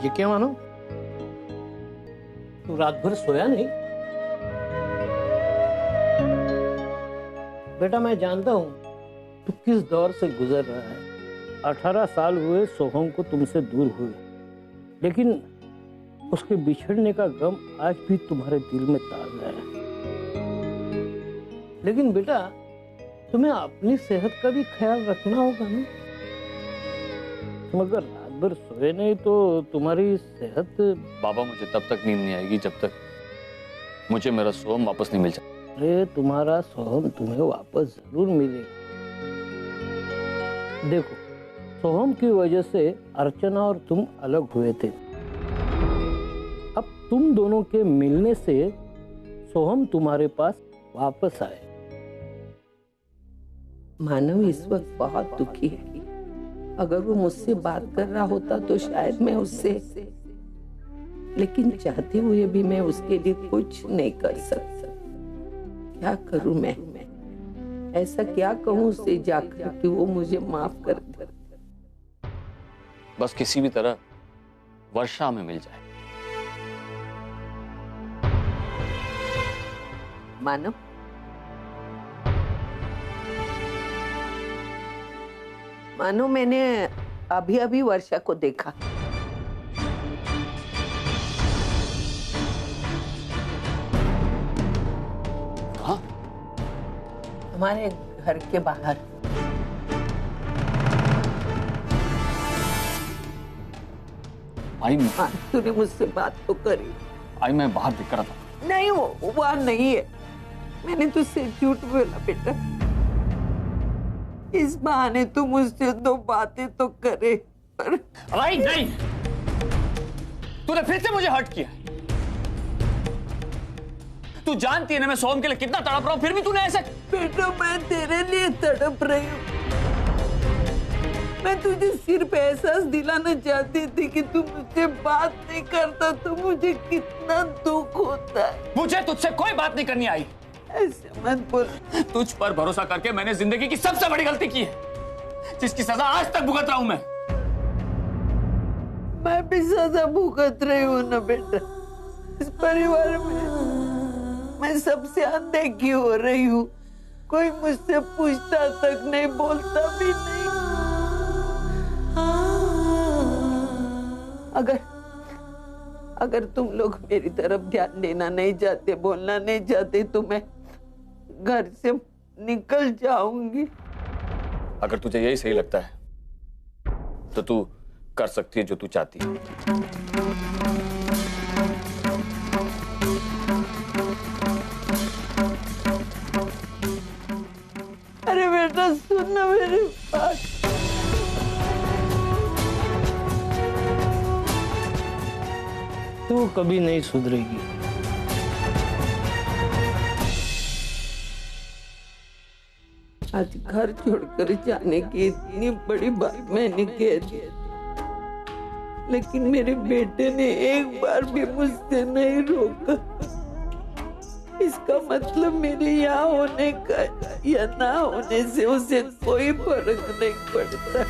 ये क्या मानो, तू रात भर सोया नहीं? बेटा मैं जानता हूं तू किस दौर से गुजर रहा है। 18 साल हुए सोहम को तुमसे दूर हुए, लेकिन उसके बिछड़ने का गम आज भी तुम्हारे दिल में ताजा है। लेकिन बेटा तुम्हें अपनी सेहत का भी ख्याल रखना होगा ना। तुम अगर रात भर सोए नहीं तो तुम्हारी सेहत। बाबा मुझे तब तक नींद नहीं आएगी जब तक मुझे मेरा सोहम वापस नहीं मिल जाए। अरे तुम्हारा सोहम तुम्हें वापस जरूर मिलेगा। देखो सोहम की वजह से अर्चना और तुम अलग हुए थे। अब तुम दोनों के मिलने से सोहम तुम्हारे पास वापस आए। मानव इस वक्त बहुत दुखी है। अगर वो मुझसे बात कर रहा होता तो शायद मैं उससे, लेकिन चाहते हुए भी मैं उसके लिए कुछ नहीं कर सकता। क्या करूं मैं? ऐसा क्या कहूं उसे जाकर कि वो मुझे माफ कर दे? बस किसी भी तरह वर्षा में मिल जाए। मानव, मानो मैंने अभी अभी वर्षा को देखा। हाँ? हमारे घर के बाहर। आई तूने मुझसे बात तो करी। आई मैं बाहर दिख रहा था। नहीं वो वहां नहीं है। मैंने तुझसे झूठ बोला बेटा। इस बहाने तू मुझसे दो बातें तो करे। पर आई नहीं, तूने फिर से मुझे हर्ट किया। तू जानती है ना मैं सोहम के लिए कितना तड़प रहा हूं, फिर भी तूने ऐसा। बेटा मैं तेरे लिए तड़प रही हूँ। मैं तुझे सिर्फ एहसास दिलाना चाहती थी कि तू मुझसे बात नहीं करता तो मुझे कितना दुख होता है। मुझे तुझसे कोई बात नहीं करनी आई। ऐसे मत बोल। तुझ पर भरोसा करके मैंने जिंदगी की सबसे बड़ी गलती की है, जिसकी सजा आज तक भुगत रहा हूं मैं भी सजा भुगत रही हूँ ना बेटा। इस परिवार में मैं सबसे अनदेखी हो रही हूँ। कोई मुझसे पूछता तक नहीं, बोलता भी नहीं। अगर तुम लोग मेरी तरफ ध्यान देना नहीं चाहते, बोलना नहीं चाहते तो मैं घर से निकल जाऊंगी। अगर तुझे यही सही लगता है तो तू कर सकती है जो तू चाहती है। अरे बेटा सुन ना मेरी बात। तू कभी नहीं सुधरेगी। आज घर छोड़कर जाने की इतनी बड़ी बात मैंने कह दी, लेकिन मेरे बेटे ने एक बार भी मुझसे नहीं रोका। इसका मतलब मेरे यहाँ होने का या ना होने से उसे कोई फर्क नहीं पड़ता।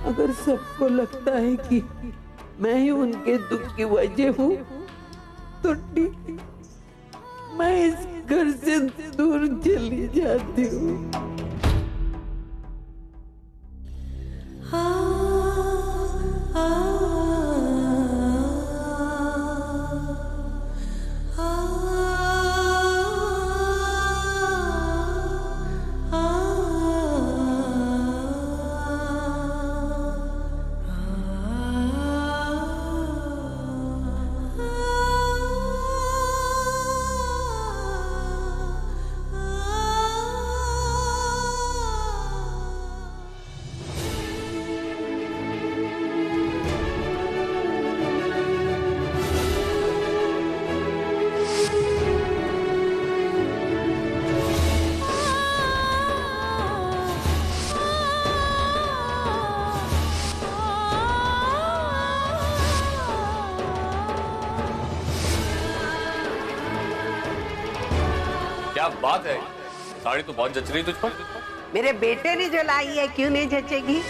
अगर सबको लगता है कि मैं ही उनके दुख की वजह हूँ तो ठीक है, मैं इस घर से दूर चली जाती हूँ। क्या बात है, साड़ी तो बहुत जच रही तुझ पर। मेरे बेटे ने जो लाई है, क्यों नहीं जचेगी?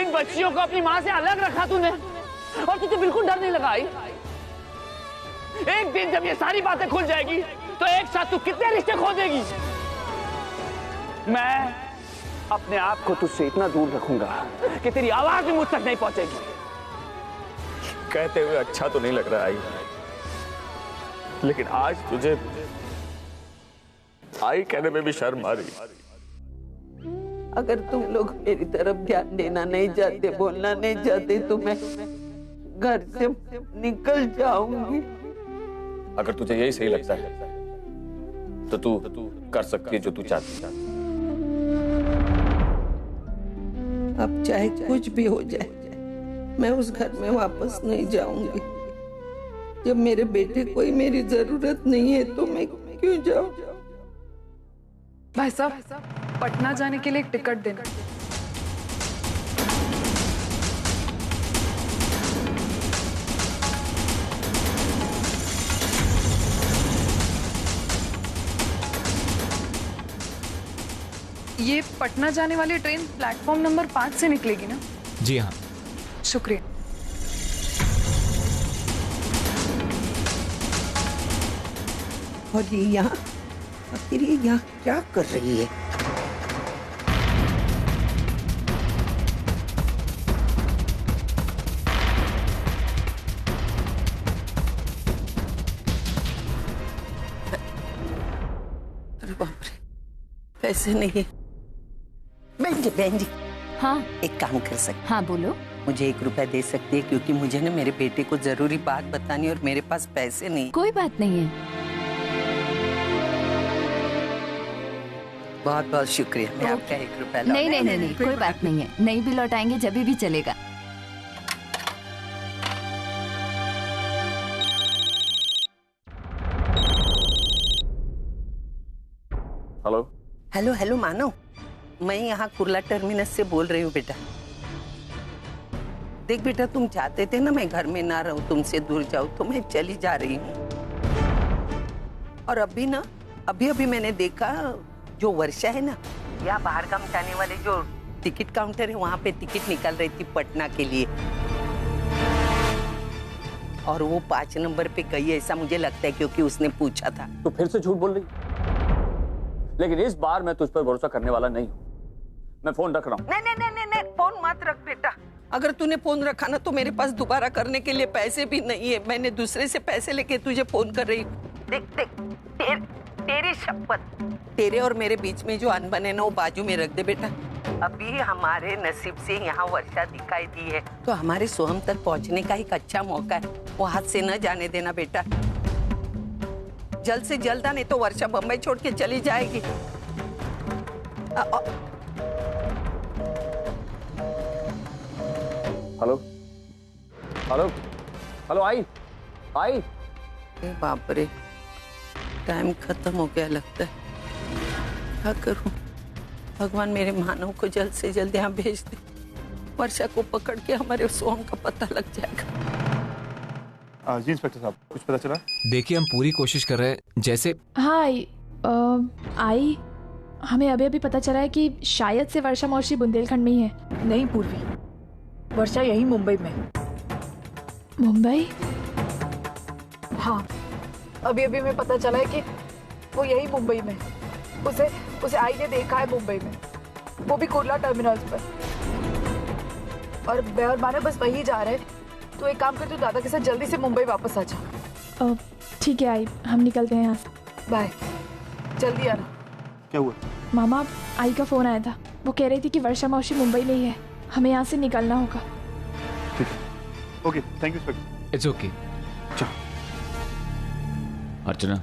इन बच्चियों को अपनी माँ से अलग रखा तूने, और तुझे बिल्कुल डर नहीं लगा आई? एक दिन जब ये सारी बातें खुल जाएगी तो एक साथ तू कितने रिश्ते खो देगी? मैं अपने आप को तुझसे इतना दूर रखूंगा कि तेरी आवाज भी मुझ तक नहीं पहुंचेगी। कहते हुए अच्छा तो नहीं लग रहा आई, लेकिन आज तुझे आई कहने में भी शर्म आ रही। अगर तुम लोग मेरी तरफ ध्यान देना नहीं चाहते, बोलना नहीं चाहते, तो मैं घर से निकल जाऊंगी। अगर तुझे यही सही लगता है तो तू कर सकती है जो तू चाहती है। अब चाहे कुछ भी हो जाए, मैं उस घर में वापस नहीं जाऊंगी। जब मेरे बेटे को ही मेरी जरूरत नहीं है तो मैं क्यों जाऊं? भाई साहब, पटना जाने के लिए एक टिकट देना। ये पटना जाने वाली ट्रेन प्लेटफॉर्म नंबर 5 से निकलेगी ना? जी हाँ। शुक्रिया। और ये यहाँ, आखिर ये यहाँ क्या कर रही है? अरे बाप रे, पैसे नहीं। बहन जी, हाँ एक काम कर सकते? हाँ बोलो। मुझे 1 रुपया दे सकती है, क्योंकि मुझे ना मेरे बेटे को जरूरी बात बतानी और मेरे पास पैसे नहीं। कोई बात नहीं है। बहुत बहुत शुक्रिया, मैं आपका 1 रुपया नहीं नहीं नहीं, कोई बात नहीं है, नहीं भी लौटाएंगे जब भी चलेगा। हेलो हेलो हेलो मानव, मैं यहाँ कुर्ला टर्मिनस से बोल रही हूँ बेटा। देख बेटा, तुम चाहते थे ना मैं घर में ना रहूं, तुमसे दूर जाऊं, तो मैं चली जा रही हूँ। और अभी ना, अभी मैंने देखा, जो वर्षा है ना, यहाँ बाहर गाँव जाने वाले जो टिकट काउंटर है, वहाँ पे टिकट निकल रही थी पटना के लिए, और वो 5 नंबर पे गई, ऐसा मुझे लगता है, क्योंकि उसने पूछा था। तो फिर से झूठ बोल रही, लेकिन इस बार मैं तुझ पर भरोसा करने वाला नहीं हूँ। मैं फोन रख रहा हूँ। नहीं, फोन मत रख बेटा। अगर तूने फोन रखा ना तो मेरे पास दोबारा करने के लिए पैसे भी नहीं है। मैंने दूसरे से पैसे लेके तुझे फोन कर रही हूँ। देख, तेरी शपथ, तेरे और मेरे बीच में जो अनबन है ना, वो बाजू में रख दे बेटा। अभी हमारे नसीब से यहाँ वर्षा दिखाई दी है, तो हमारे सोहम तक पहुँचने का एक अच्छा मौका है, वो हाथ से न जाने देना बेटा। जल्द से जल्द, नहीं तो वर्षा बम्बई छोड़ के चली जाएगी। हेलो हेलो हेलो, आई। बाप रे, टाइम खत्म हो गया लगता है। क्या करूं? भगवान मेरे मानव को जल्द से जल्द यहाँ भेज दे। वर्षा को पकड़ के हमारे सोहम का पता लग जाएगा। जी इंस्पेक्टर साहब, कुछ पता चला? देखिए, हम पूरी कोशिश कर रहे हैं, जैसे। हाँ आई हमें अभी पता चला है कि शायद से वर्षा मौसी बुंदेलखंड में ही है। नहीं पूर्वी, वर्षा यही मुंबई में। मुंबई? हाँ, अभी मैं पता चला है कि वो यही मुंबई में। उसे आई ने देखा है मुंबई में, वो भी कुर्ला टर्मिनल पर। और मैं और मानव बस वही जा रहे हैं। तो एक काम कर, तू दादा के साथ जल्दी से मुंबई वापस आ जा। ठीक है आई, हम निकलते हैं यहाँ से। बाय, जल्दी आना। क्या हुआ? मामा, आई का फोन आया था, वो कह रही थी कि वर्षा मौसी मुंबई में ही है, हमें यहाँ से निकलना होगा। ठीक है, okay, thank you inspector. It's okay. Archana,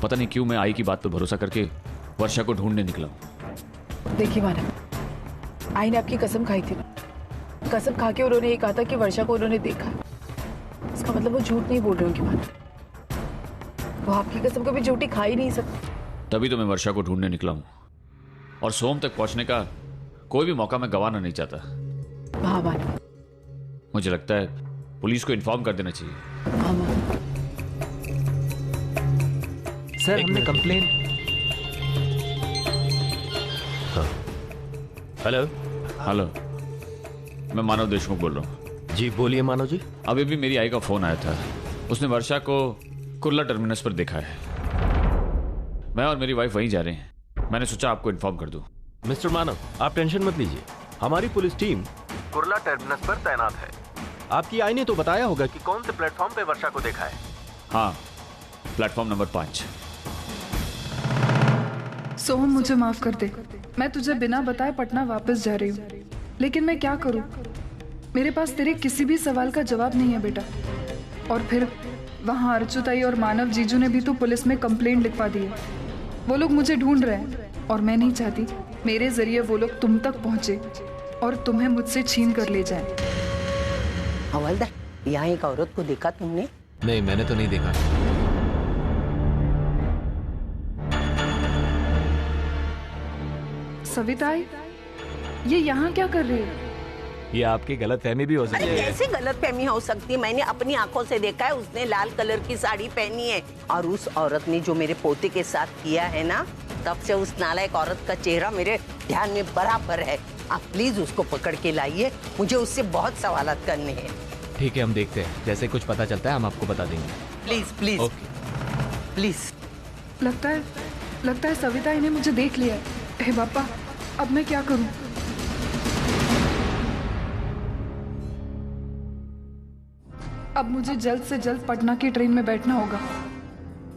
पता नहीं क्यों मैं आई की बात पर भरोसा करके वर्षा को ढूंढने निकला हूँ। देखिए मानव, आई ने आपकी कसम खाई थी ना, कसम खा के उन्होंने ये कहा था कि वर्षा को उन्होंने देखा। इसका मतलब वो झूठ नहीं बोल रही होगी मानव, वो आपकी कसम कभी झूठी खा ही नहीं सकती। तभी तो मैं वर्षा को ढूंढने निकला हूँ, और सोम तक पहुंचने का कोई भी मौका मैं गंवाना नहीं चाहता। हाँ मानव, मुझे लगता है पुलिस को इन्फॉर्म कर देना चाहिए। हाँ मानव। सर, हमने कंप्लेन। हेलो हेलो, मैं मानव देशमुख बोल रहा हूँ। जी बोलिए मानव जी। अभी भी मेरी आई का फोन आया था, उसने वर्षा को कुर्ला टर्मिनस पर देखा है। मैं और मेरी वाइफ वहीं जा रहे हैं, मैंने सोचा आपको इन्फॉर्म कर दूं। मिस्टर मानव, आप टेंशन मत लीजिए, हमारी पुलिस टीम कुर्ला टर्मिनस पर तैनात है। आपकी आई ने तो बताया होगा कि कौन से प्लेटफॉर्म पे वर्षा को देखा है। हाँ, प्लेटफॉर्म नंबर 5। सोहम, मुझे माफ कर दे, मैं तुझे बिना बताए पटना वापस जा रही हूँ, लेकिन मैं क्या करूँ? मेरे पास तेरे किसी भी सवाल का जवाब नहीं है बेटा। और फिर वहाँ अर्चुताई और मानव जीजू ने भी तो पुलिस में कंप्लेंट लिखवा दी है। वो लोग मुझे ढूंढ रहे हैं और मैं नहीं चाहती मेरे जरिए वो लोग तुम तक पहुँचे और तुम्हें मुझसे छीन कर ले जाए। हवलदार, यहाँ एक औरत को देखा तुमने? नहीं, मैंने तो नहीं देखा। सविताई, ये यहाँ क्या कर रही है? ये आपकी गलतफहमी भी हो सकती अरे है। कैसे गलतफहमी हो सकती है? मैंने अपनी आंखों से देखा है, उसने लाल कलर की साड़ी पहनी है। और उस औरत ने जो मेरे पोते के साथ किया है ना, तब से उस नालायक औरत का चेहरा मेरे ध्यान में बराबर है। आप प्लीज उसको पकड़ के लाइए, मुझे उससे बहुत सवालात करने हैं। ठीक है, हम देखते हैं, जैसे कुछ पता चलता है हम आपको बता देंगे। Please please please. लगता है सविताई ने मुझे देख लिया है। हे बापा, अब मैं क्या करूं? अब मुझे जल्द से जल्द पटना की ट्रेन में बैठना होगा।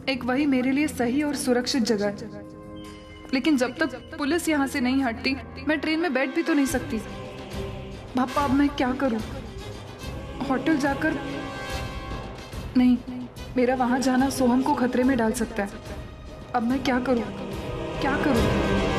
एक वही मेरे लिए सही और सुरक्षित जगह है। लेकिन जब तक पुलिस यहाँ से नहीं हटती, मैं ट्रेन में बैठ भी तो नहीं सकती। पापा, अब मैं क्या करूं? होटल जाकर नहीं, मेरा वहां जाना सोहम को खतरे में डाल सकता है। अब मैं क्या करूं? क्या करूं?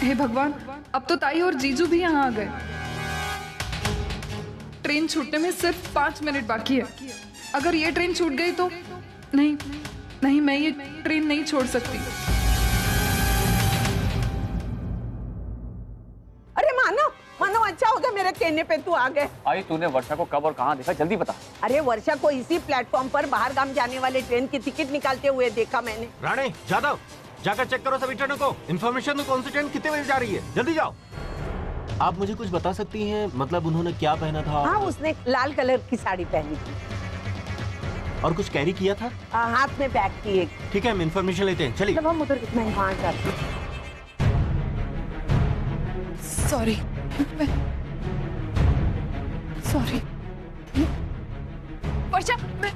हे भगवान, अब तो ताई और जीजू भी यहाँ आ गए। ट्रेन छूटने में सिर्फ 5 मिनट बाकी है। अगर ये ट्रेन छूट गई तो नहीं, मैं ये ट्रेन नहीं छोड़ सकती। अरे मानव, अच्छा हो गया मेरे कहने पे तू आ गए। आई, तूने वर्षा को कब और कहाँ देखा? जल्दी बता। अरे वर्षा को इसी प्लेटफॉर्म पर बाहर गांव जाने वाले ट्रेन की टिकट निकालते हुए देखा मैंने। राणे, जादव, जाकर चेक करो सभी ट्रेनों को, इन्फॉर्मेशन दो कौन सी ट्रेन कितने बजे जा रही है, जल्दी जाओ। आप मुझे कुछ बता सकती हैं, मतलब उन्होंने क्या पहना था? हाँ, उसने लाल कलर की साड़ी पहनी थी। और कुछ कैरी किया था? हाथ में बैग थी एक। ठीक है, हम इन्फॉर्मेशन लेते हैं, चलिए। जब हम उधर मैं वहाँ जाती। सॉरी। वर्षा, मैं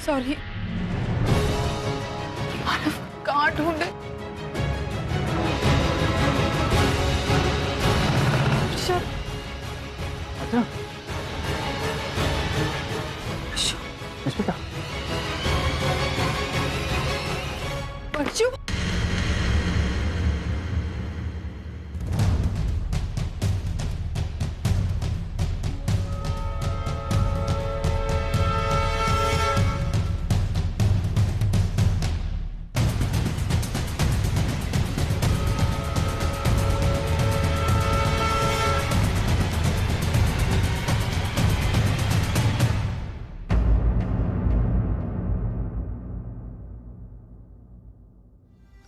सॉरी। मानव कहाँ ढूंढे? अच्छा, बेटा, बच्चू,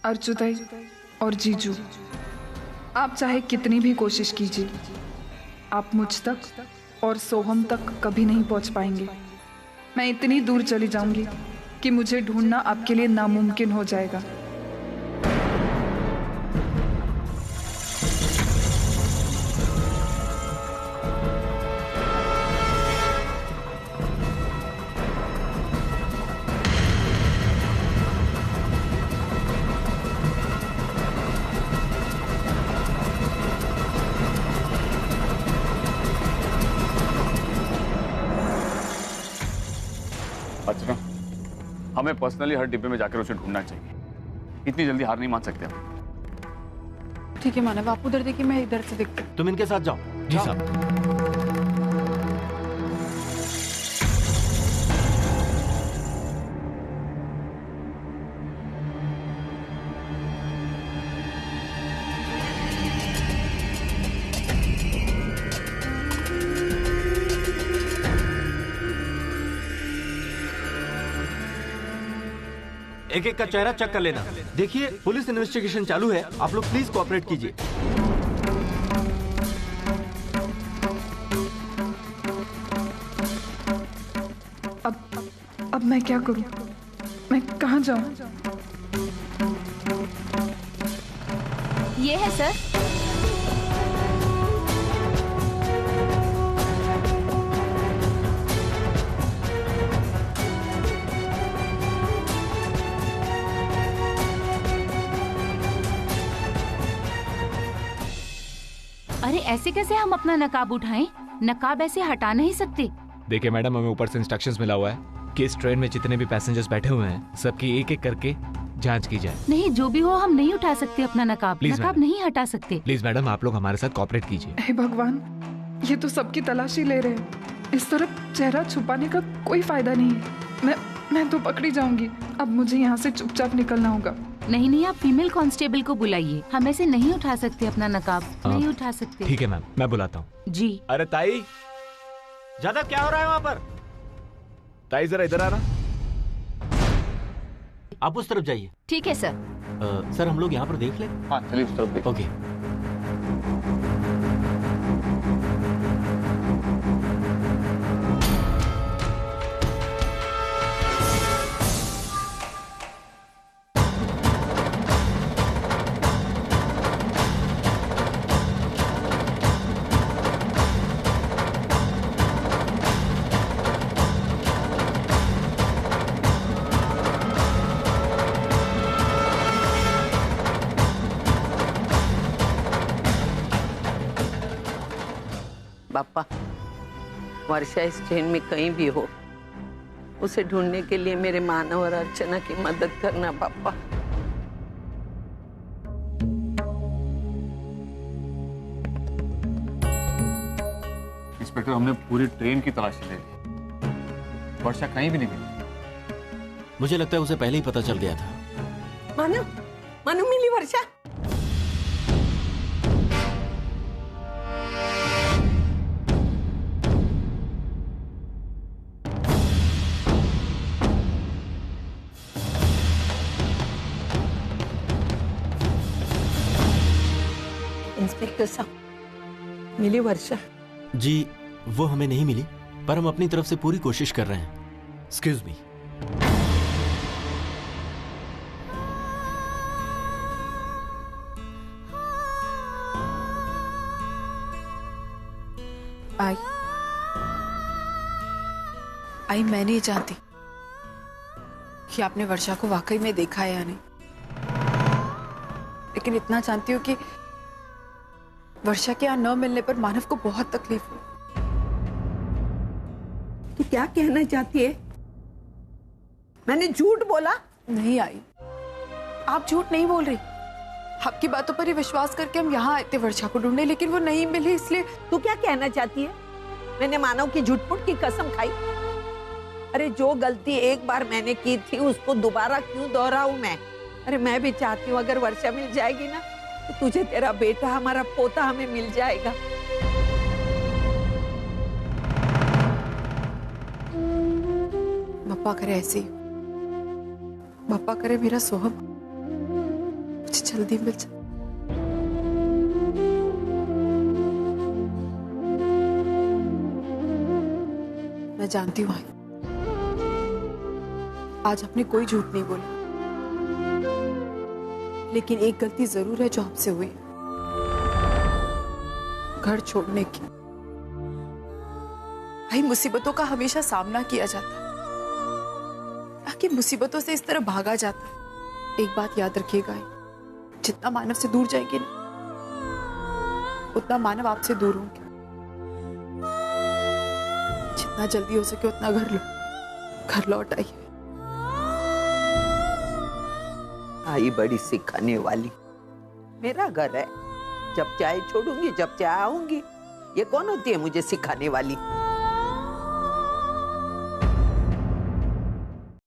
अर्चुताई और जीजू, आप चाहे कितनी भी कोशिश कीजिए, आप मुझ तक और सोहम तक कभी नहीं पहुंच पाएंगे। मैं इतनी दूर चली जाऊंगी कि मुझे ढूंढना आपके लिए नामुमकिन हो जाएगा। अच्छा, हमें पर्सनली हर डिब्बे में जाकर उसे ढूंढना चाहिए। इतनी जल्दी हार नहीं मान सकते हम। ठीक है मानव, आप उधर देखिए, मैं इधर से देखती हूँ। तुम इनके साथ जाओ। जी साहब। एक एक का चेहरा चेक कर लेना। देखिए पुलिस इन्वेस्टिगेशन चालू है, आप लोग प्लीज कोऑपरेट कीजिए। अब मैं क्या करूं? मैं कहां जाऊं? ये है सर। अरे ऐसे कैसे हम अपना नकाब उठाएं? नकाब ऐसे हटा नहीं सकते। देखिए मैडम, हमें ऊपर से इंस्ट्रक्शंस मिला हुआ है कि इस ट्रेन में जितने भी पैसेंजर्स बैठे हुए हैं सबकी एक एक करके जांच की जाए। नहीं, जो भी हो हम नहीं उठा सकते अपना नकाब। प्लीज नकाब मैडम। नहीं हटा सकते। प्लीज मैडम, आप लोग हमारे साथ कोऑपरेट कीजिए। हे भगवान, ये तो सबकी तलाशी ले रहे हैं। इस तरह चेहरा छुपाने का कोई फायदा नहीं है। मैं तो पकड़ी जाऊंगी। अब मुझे यहाँ से चुपचाप निकलना होगा। नहीं नहीं, आप फीमेल कांस्टेबल को बुलाइए। हम ऐसे नहीं उठा सकते अपना नकाब। नहीं उठा सकते। ठीक है मैम, मैं बुलाता हूँ। जी। अरे ताई, ज्यादा क्या हो रहा है वहाँ पर? ताई जरा इधर आना। आप उस तरफ जाइए। ठीक है सर। सर हम लोग यहाँ पर देख ले। हाँ चलिए उस तरफ देखिए। ओके। पापा, वर्षा इस ट्रेन में कहीं भी हो, उसे ढूंढने के लिए मेरे मानव और अर्चना की मदद करना पापा। इंस्पेक्टर, हमने पूरी ट्रेन की तलाशी ले ली, वर्षा कहीं भी नहीं मिली। मुझे लगता है उसे पहले ही पता चल गया था। मानो मिली वर्षा? इंस्पेक्टर साहब, मिली वर्षा? जी वो हमें नहीं मिली, पर हम अपनी तरफ से पूरी कोशिश कर रहे हैं। Excuse me. आई मैं नहीं जानती कि आपने वर्षा को वाकई में देखा है या नहीं, लेकिन इतना जानती हूँ कि वर्षा के यहाँ न मिलने पर मानव को बहुत तकलीफ हुई। तू क्या कहना चाहती है? मैंने झूठ बोला? नहीं आई, आप झूठ नहीं बोल रही। आपकी बातों पर ही विश्वास करके हम यहाँ आए थे वर्षा को ढूंढने, लेकिन वो नहीं मिली, इसलिए। तू क्या कहना चाहती है? मैंने मानव की झूठ-मूठ की कसम खाई? अरे जो गलती एक बार मैंने की थी उसको दोबारा क्यों दोहराऊं मैं? अरे मैं भी चाहती हूँ अगर वर्षा मिल जाएगी ना तो तुझे तेरा बेटा, हमारा पोता हमें मिल जाएगा। बप्पा करे ऐसे ही, बप्पा करे मेरा सोहम मुझे जल्दी मिल जाए। मैं जानती हूँ आज आपने कोई झूठ नहीं बोला, लेकिन एक गलती जरूर है जो आपसे हुई, घर छोड़ने की। भाई मुसीबतों का हमेशा सामना किया जाता है, ताकि मुसीबतों से इस तरह भागा जाता है। एक बात याद रखिएगा, जितना मानव से दूर जाएंगे ना उतना मानव आपसे दूर होंगे। जितना जल्दी हो सके उतना घर लौट आइए। आई बड़ी सिखाने वाली। मेरा घर है, जब चाहे छोड़ूंगी, जब चाहे आऊंगी। ये कौन होती है मुझे सिखाने वाली?